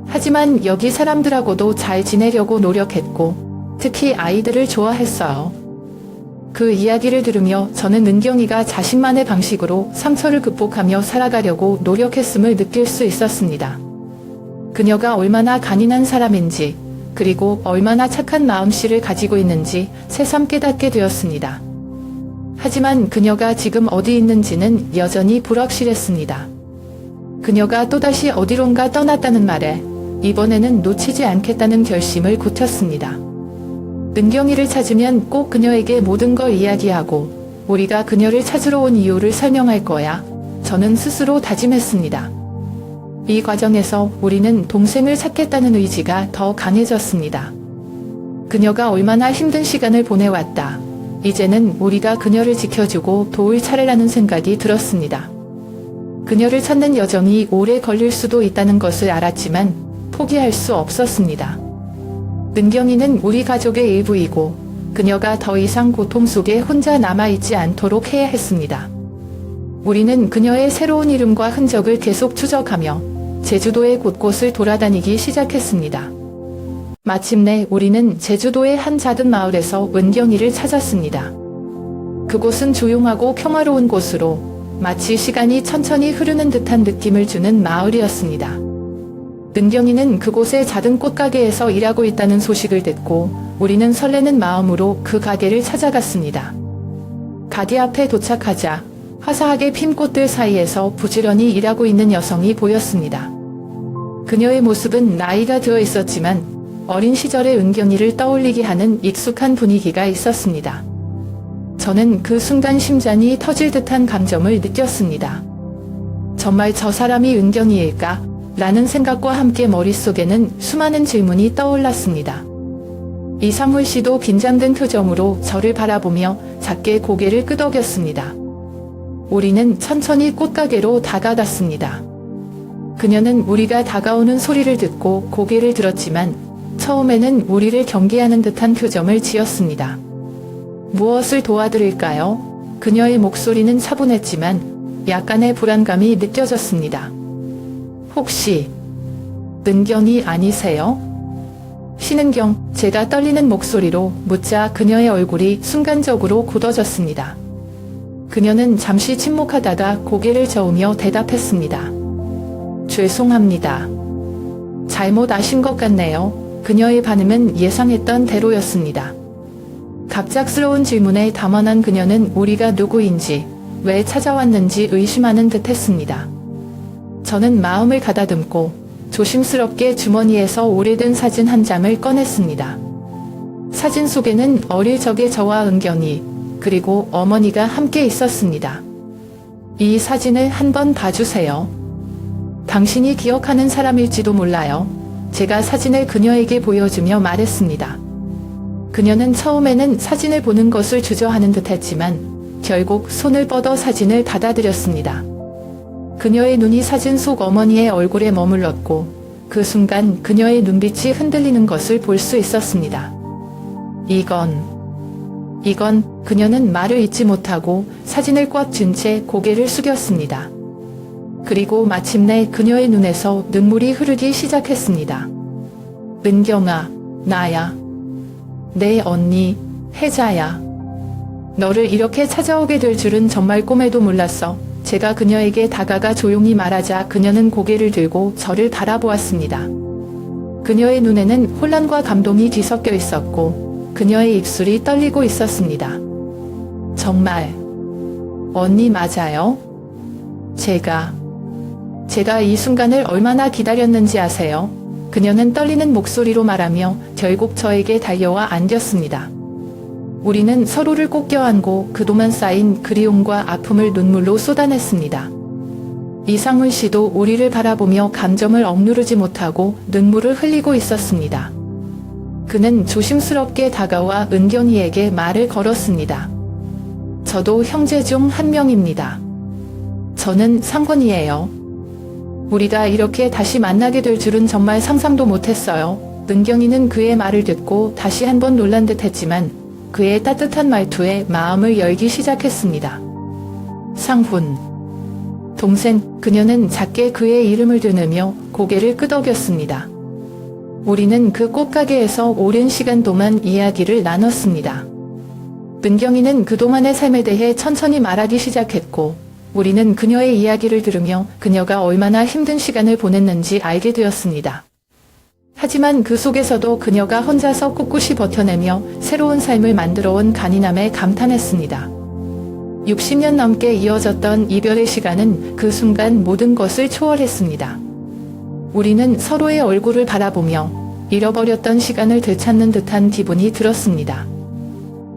하지만 여기 사람들하고도 잘 지내려고 노력했고, 특히 아이들을 좋아했어요. 그 이야기를 들으며 저는 은경이가 자신만의 방식으로 상처를 극복하며 살아가려고 노력했음을 느낄 수 있었습니다. 그녀가 얼마나 간인한 사람인지, 그리고 얼마나 착한 마음씨를 가지고 있는지 새삼 깨닫게 되었습니다. 하지만 그녀가 지금 어디 있는지는 여전히 불확실했습니다. 그녀가 또다시 어디론가 떠났다는 말에 이번에는 놓치지 않겠다는 결심을 굳혔습니다. 은경이를 찾으면 꼭 그녀에게 모든 걸 이야기하고 우리가 그녀를 찾으러 온 이유를 설명할 거야. 저는 스스로 다짐했습니다. 이 과정에서 우리는 동생을 찾겠다는 의지가 더 강해졌습니다. 그녀가 얼마나 힘든 시간을 보내왔다. 이제는 우리가 그녀를 지켜주고 도울 차례라는 생각이 들었습니다. 그녀를 찾는 여정이 오래 걸릴 수도 있다는 것을 알았지만 포기할 수 없었습니다. 은경이는 우리 가족의 일부이고 그녀가 더 이상 고통 속에 혼자 남아있지 않도록 해야 했습니다. 우리는 그녀의 새로운 이름과 흔적을 계속 추적하며 제주도의 곳곳을 돌아다니기 시작했습니다. 마침내 우리는 제주도의 한 작은 마을에서 은경이를 찾았습니다. 그곳은 조용하고 평화로운 곳으로 마치 시간이 천천히 흐르는 듯한 느낌을 주는 마을이었습니다. 은경이는 그곳의 작은 꽃가게에서 일하고 있다는 소식을 듣고 우리는 설레는 마음으로 그 가게를 찾아갔습니다. 가게 앞에 도착하자 화사하게 핀 꽃들 사이에서 부지런히 일하고 있는 여성이 보였습니다. 그녀의 모습은 나이가 들어 있었지만 어린 시절의 은경이를 떠올리게 하는 익숙한 분위기가 있었습니다. 저는 그 순간 심장이 터질 듯한 감정을 느꼈습니다. 정말 저 사람이 은경이일까? 라는 생각과 함께 머릿속에는 수많은 질문이 떠올랐습니다. 이상훈 씨도 긴장된 표정으로 저를 바라보며 작게 고개를 끄덕였습니다. 우리는 천천히 꽃가게로 다가갔습니다. 그녀는 우리가 다가오는 소리를 듣고 고개를 들었지만 처음에는 우리를 경계하는 듯한 표정을 지었습니다. 무엇을 도와드릴까요? 그녀의 목소리는 차분했지만 약간의 불안감이 느껴졌습니다. 혹시 은경이 아니세요? 신은경, 제가 떨리는 목소리로 묻자 그녀의 얼굴이 순간적으로 굳어졌습니다. 그녀는 잠시 침묵하다가 고개를 저으며 대답했습니다. 죄송합니다. 잘못 아신 것 같네요. 그녀의 반응은 예상했던 대로였습니다. 갑작스러운 질문에 당황한 그녀는 우리가 누구인지, 왜 찾아왔는지 의심하는 듯 했습니다. 저는 마음을 가다듬고 조심스럽게 주머니에서 오래된 사진 한 장을 꺼냈습니다. 사진 속에는 어릴 적의 저와 은경이, 그리고 어머니가 함께 있었습니다. 이 사진을 한번 봐주세요. 당신이 기억하는 사람일지도 몰라요. 제가 사진을 그녀에게 보여주며 말했습니다. 그녀는 처음에는 사진을 보는 것을 주저하는 듯 했지만 결국 손을 뻗어 사진을 받아들였습니다. 그녀의 눈이 사진 속 어머니의 얼굴에 머물렀고 그 순간 그녀의 눈빛이 흔들리는 것을 볼 수 있었습니다. 이건 그녀는 말을 잇지 못하고 사진을 꽉 쥔 채 고개를 숙였습니다. 그리고 마침내 그녀의 눈에서 눈물이 흐르기 시작했습니다. 은경아, 나야. 내 언니, 혜자야. 너를 이렇게 찾아오게 될 줄은 정말 꿈에도 몰랐어. 제가 그녀에게 다가가 조용히 말하자 그녀는 고개를 들고 저를 바라보았습니다. 그녀의 눈에는 혼란과 감동이 뒤섞여 있었고 그녀의 입술이 떨리고 있었습니다. 정말 언니 맞아요? 제가 이 순간을 얼마나 기다렸는지 아세요? 그녀는 떨리는 목소리로 말하며 결국 저에게 달려와 안겼습니다. 우리는 서로를 꼭 껴안고 그동안 쌓인 그리움과 아픔을 눈물로 쏟아냈습니다. 이상훈 씨도 우리를 바라보며 감정을 억누르지 못하고 눈물을 흘리고 있었습니다. 그는 조심스럽게 다가와 은경이에게 말을 걸었습니다. 저도 형제 중 한 명입니다. 저는 상훈이에요. 우리가 이렇게 다시 만나게 될 줄은 정말 상상도 못했어요. 은경이는 그의 말을 듣고 다시 한번 놀란 듯 했지만 그의 따뜻한 말투에 마음을 열기 시작했습니다. 상훈. 동생, 그녀는 작게 그의 이름을 드누며 고개를 끄덕였습니다. 우리는 그 꽃가게에서 오랜 시간 동안 이야기를 나눴습니다. 은경이는 그동안의 삶에 대해 천천히 말하기 시작했고, 우리는 그녀의 이야기를 들으며 그녀가 얼마나 힘든 시간을 보냈는지 알게 되었습니다. 하지만 그 속에서도 그녀가 혼자서 꿋꿋이 버텨내며 새로운 삶을 만들어온 간이남에 감탄했습니다. 60년 넘게 이어졌던 이별의 시간은 그 순간 모든 것을 초월했습니다. 우리는 서로의 얼굴을 바라보며 잃어버렸던 시간을 되찾는 듯한 기분이 들었습니다.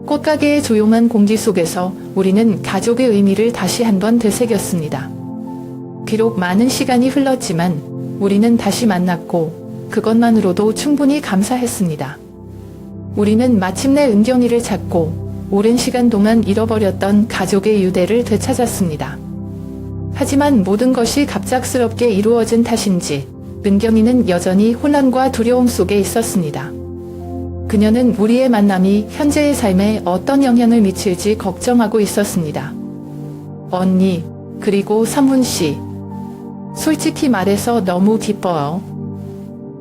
꽃가게의 조용한 공기 속에서 우리는 가족의 의미를 다시 한번 되새겼습니다. 비록 많은 시간이 흘렀지만 우리는 다시 만났고 그것만으로도 충분히 감사했습니다. 우리는 마침내 은경이를 찾고 오랜 시간 동안 잃어버렸던 가족의 유대를 되찾았습니다. 하지만 모든 것이 갑작스럽게 이루어진 탓인지 은경이는 여전히 혼란과 두려움 속에 있었습니다. 그녀는 우리의 만남이 현재의 삶에 어떤 영향을 미칠지 걱정하고 있었습니다. 언니, 그리고 상훈 씨. 솔직히 말해서 너무 기뻐요.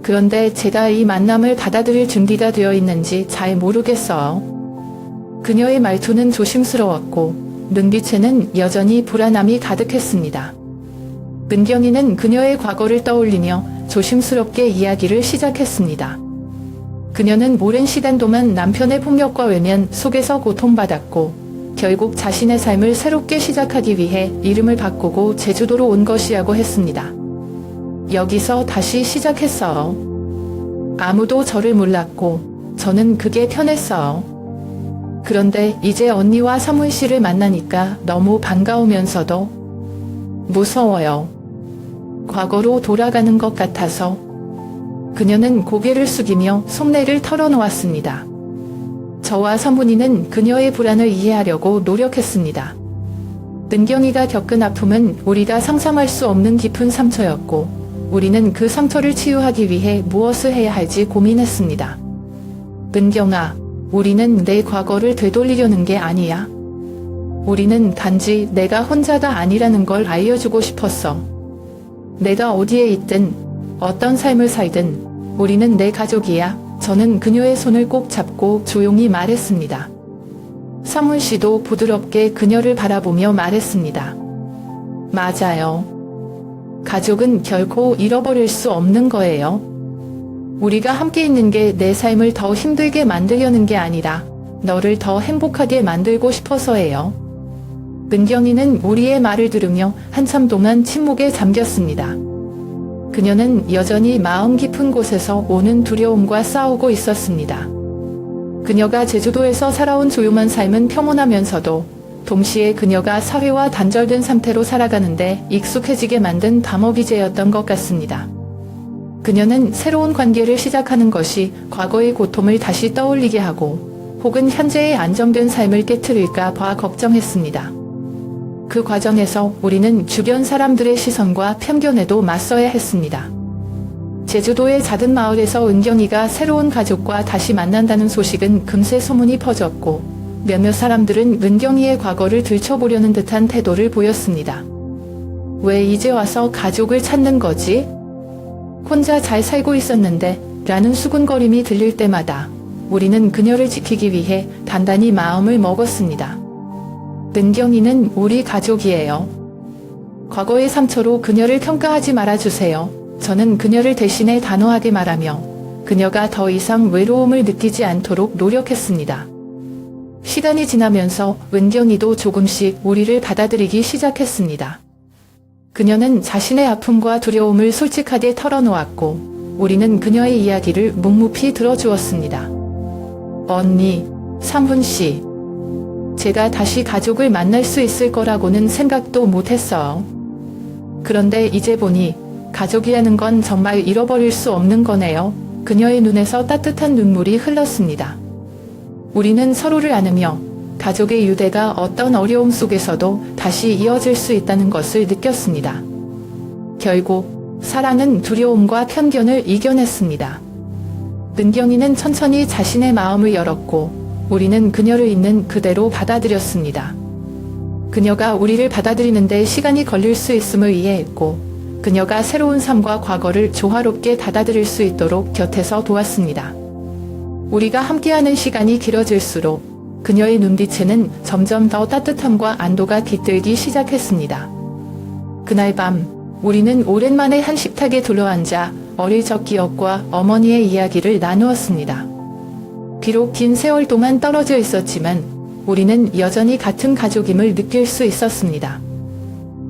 그런데 제가 이 만남을 받아들일 준비가 되어 있는지 잘 모르겠어요. 그녀의 말투는 조심스러웠고 눈빛에는 여전히 불안함이 가득했습니다. 은경이는 그녀의 과거를 떠올리며 조심스럽게 이야기를 시작했습니다. 그녀는 오랜 시간 동안 남편의 폭력과 외면 속에서 고통받았고 결국 자신의 삶을 새롭게 시작하기 위해 이름을 바꾸고 제주도로 온 것이라고 했습니다. 여기서 다시 시작했어요. 아무도 저를 몰랐고 저는 그게 편했어요. 그런데 이제 언니와 상훈 씨를 만나니까 너무 반가우면서도 무서워요. 과거로 돌아가는 것 같아서. 그녀는 고개를 숙이며 속내를 털어놓았습니다. 저와 상훈이는 그녀의 불안을 이해하려고 노력했습니다. 은경이가 겪은 아픔은 우리가 상상할 수 없는 깊은 상처였고 우리는 그 상처를 치유하기 위해 무엇을 해야 할지 고민했습니다. 은경아, 우리는 내 과거를 되돌리려는 게 아니야. 우리는 단지 내가 혼자가 아니라는 걸 알려주고 싶었어. 내가 어디에 있든 어떤 삶을 살든 우리는 내 가족이야. 저는 그녀의 손을 꼭 잡고 조용히 말했습니다. 상훈 씨도 부드럽게 그녀를 바라보며 말했습니다. 맞아요. 가족은 결코 잃어버릴 수 없는 거예요. 우리가 함께 있는 게 내 삶을 더 힘들게 만들려는 게 아니라 너를 더 행복하게 만들고 싶어서예요. 은경이는 우리의 말을 들으며 한참 동안 침묵에 잠겼습니다. 그녀는 여전히 마음 깊은 곳에서 오는 두려움과 싸우고 있었습니다. 그녀가 제주도에서 살아온 조용한 삶은 평온하면서도 동시에 그녀가 사회와 단절된 상태로 살아가는데 익숙해지게 만든 감옥이제였던 것 같습니다. 그녀는 새로운 관계를 시작하는 것이 과거의 고통을 다시 떠올리게 하고 혹은 현재의 안정된 삶을 깨트릴까 봐 걱정했습니다. 그 과정에서 우리는 주변 사람들의 시선과 편견에도 맞서야 했습니다. 제주도의 작은 마을에서 은경이가 새로운 가족과 다시 만난다는 소식은 금세 소문이 퍼졌고 몇몇 사람들은 은경이의 과거를 들춰보려는 듯한 태도를 보였습니다. 왜 이제 와서 가족을 찾는 거지? 혼자 잘 살고 있었는데 라는 수군거림이 들릴 때마다 우리는 그녀를 지키기 위해 단단히 마음을 먹었습니다. 은경이는 우리 가족이에요. 과거의 상처로 그녀를 평가하지 말아주세요. 저는 그녀를 대신해 단호하게 말하며 그녀가 더 이상 외로움을 느끼지 않도록 노력했습니다. 시간이 지나면서 은경이도 조금씩 우리를 받아들이기 시작했습니다. 그녀는 자신의 아픔과 두려움을 솔직하게 털어놓았고 우리는 그녀의 이야기를 묵묵히 들어주었습니다. 언니, 상훈 씨. 제가 다시 가족을 만날 수 있을 거라고는 생각도 못했어요. 그런데 이제 보니 가족이라는 건 정말 잃어버릴 수 없는 거네요. 그녀의 눈에서 따뜻한 눈물이 흘렀습니다. 우리는 서로를 안으며 가족의 유대가 어떤 어려움 속에서도 다시 이어질 수 있다는 것을 느꼈습니다. 결국 사랑은 두려움과 편견을 이겨냈습니다. 은경이는 천천히 자신의 마음을 열었고 우리는 그녀를 있는 그대로 받아들였습니다. 그녀가 우리를 받아들이는데 시간이 걸릴 수 있음을 이해했고 그녀가 새로운 삶과 과거를 조화롭게 받아들일 수 있도록 곁에서 도왔습니다. 우리가 함께하는 시간이 길어질수록 그녀의 눈빛에는 점점 더 따뜻함과 안도가 깃들기 시작했습니다. 그날 밤 우리는 오랜만에 한 식탁에 둘러앉아 어릴 적 기억과 어머니의 이야기를 나누었습니다. 비록 긴 세월 동안 떨어져 있었지만 우리는 여전히 같은 가족임을 느낄 수 있었습니다.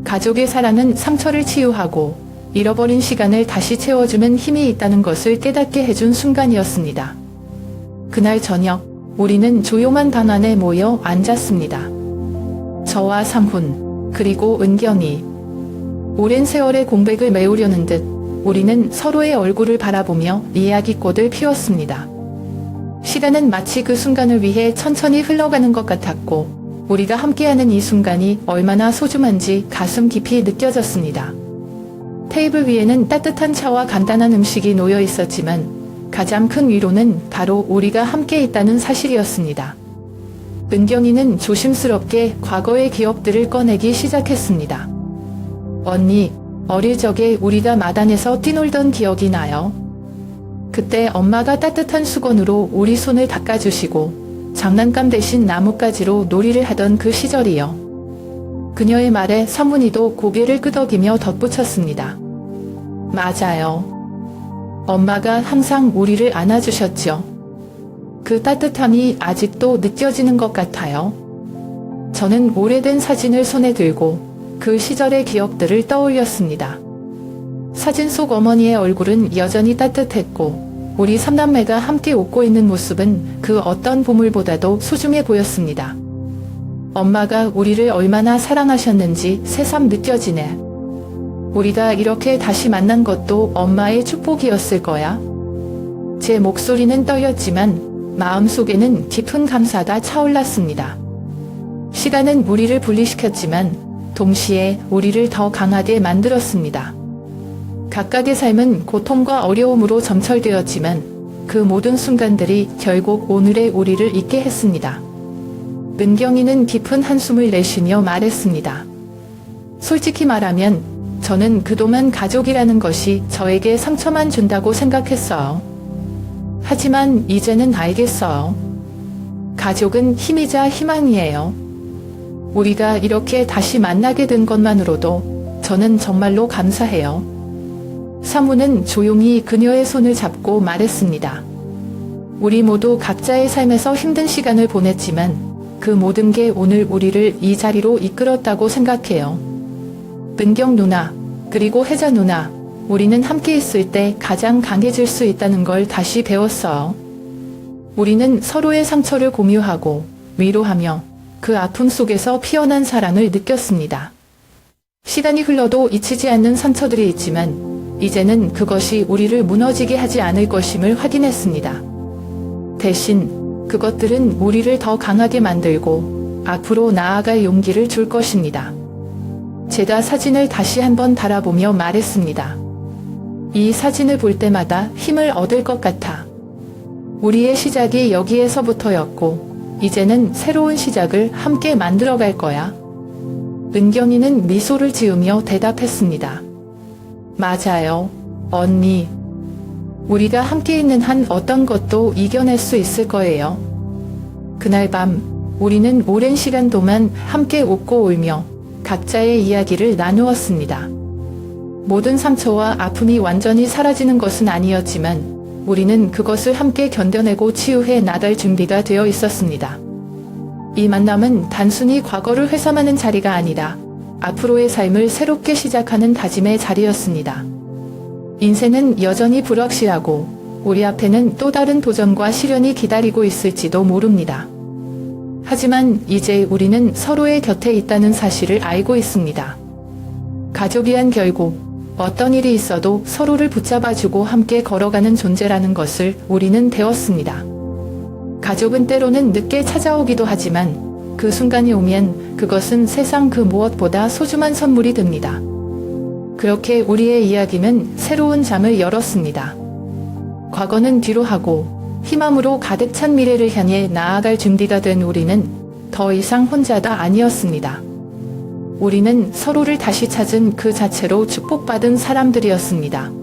가족의 사랑은 상처를 치유하고 잃어버린 시간을 다시 채워주는 힘이 있다는 것을 깨닫게 해준 순간이었습니다. 그날 저녁 우리는 조용한 방 안에 모여 앉았습니다. 저와 상훈 그리고 은경이 오랜 세월의 공백을 메우려는 듯 우리는 서로의 얼굴을 바라보며 이야기꽃을 피웠습니다. 시간은 마치 그 순간을 위해 천천히 흘러가는 것 같았고 우리가 함께하는 이 순간이 얼마나 소중한지 가슴 깊이 느껴졌습니다. 테이블 위에는 따뜻한 차와 간단한 음식이 놓여 있었지만 가장 큰 위로는 바로 우리가 함께 있다는 사실이었습니다. 은경이는 조심스럽게 과거의 기억들을 꺼내기 시작했습니다. 언니, 어릴 적에 우리가 마당에서 뛰놀던 기억이 나요. 그때 엄마가 따뜻한 수건으로 우리 손을 닦아주시고 장난감 대신 나뭇가지로 놀이를 하던 그 시절이요. 그녀의 말에 서문희도 고개를 끄덕이며 덧붙였습니다. 맞아요. 엄마가 항상 우리를 안아주셨죠. 그 따뜻함이 아직도 느껴지는 것 같아요. 저는 오래된 사진을 손에 들고 그 시절의 기억들을 떠올렸습니다. 사진 속 어머니의 얼굴은 여전히 따뜻했고 우리 삼남매가 함께 웃고 있는 모습은 그 어떤 보물보다도 소중해 보였습니다. 엄마가 우리를 얼마나 사랑하셨는지 새삼 느껴지네. 우리가 이렇게 다시 만난 것도 엄마의 축복이었을 거야. 제 목소리는 떨렸지만 마음속에는 깊은 감사가 차올랐습니다. 시간은 우리를 분리시켰지만 동시에 우리를 더 강하게 만들었습니다. 각각의 삶은 고통과 어려움으로 점철되었지만 그 모든 순간들이 결국 오늘의 우리를 있게 했습니다. 은경이는 깊은 한숨을 내쉬며 말했습니다. 솔직히 말하면 저는 그동안 가족이라는 것이 저에게 상처만 준다고 생각했어요. 하지만 이제는 알겠어요. 가족은 힘이자 희망이에요. 우리가 이렇게 다시 만나게 된 것만으로도 저는 정말로 감사해요. 사무는 조용히 그녀의 손을 잡고 말했습니다. 우리 모두 각자의 삶에서 힘든 시간을 보냈지만 그 모든 게 오늘 우리를 이 자리로 이끌었다고 생각해요. 은경 누나, 그리고 혜자 누나, 우리는 함께 있을 때 가장 강해질 수 있다는 걸 다시 배웠어요. 우리는 서로의 상처를 공유하고 위로하며 그 아픔 속에서 피어난 사랑을 느꼈습니다. 시간이 흘러도 잊히지 않는 상처들이 있지만 이제는 그것이 우리를 무너지게 하지 않을 것임을 확인했습니다. 대신 그것들은 우리를 더 강하게 만들고 앞으로 나아갈 용기를 줄 것입니다. 제가 사진을 다시 한번 바라보며 말했습니다. 이 사진을 볼 때마다 힘을 얻을 것 같아. 우리의 시작이 여기에서부터였고 이제는 새로운 시작을 함께 만들어갈 거야. 은경이는 미소를 지으며 대답했습니다. 맞아요, 언니. 우리가 함께 있는 한 어떤 것도 이겨낼 수 있을 거예요. 그날 밤 우리는 오랜 시간 동안 함께 웃고 울며 각자의 이야기를 나누었습니다. 모든 상처와 아픔이 완전히 사라지는 것은 아니었지만 우리는 그것을 함께 견뎌내고 치유해 나갈 준비가 되어 있었습니다. 이 만남은 단순히 과거를 회상하는 자리가 아니라 앞으로의 삶을 새롭게 시작하는 다짐의 자리였습니다. 인생은 여전히 불확실하고 우리 앞에는 또 다른 도전과 시련이 기다리고 있을지도 모릅니다. 하지만 이제 우리는 서로의 곁에 있다는 사실을 알고 있습니다. 가족이란 결국 어떤 일이 있어도 서로를 붙잡아주고 함께 걸어가는 존재라는 것을 우리는 배웠습니다. 가족은 때로는 늦게 찾아오기도 하지만 그 순간이 오면 그것은 세상 그 무엇보다 소중한 선물이 됩니다. 그렇게 우리의 이야기는 새로운 장을 열었습니다. 과거는 뒤로 하고 희망으로 가득 찬 미래를 향해 나아갈 준비가 된 우리는 더 이상 혼자가 아니었습니다. 우리는 서로를 다시 찾은 그 자체로 축복받은 사람들이었습니다.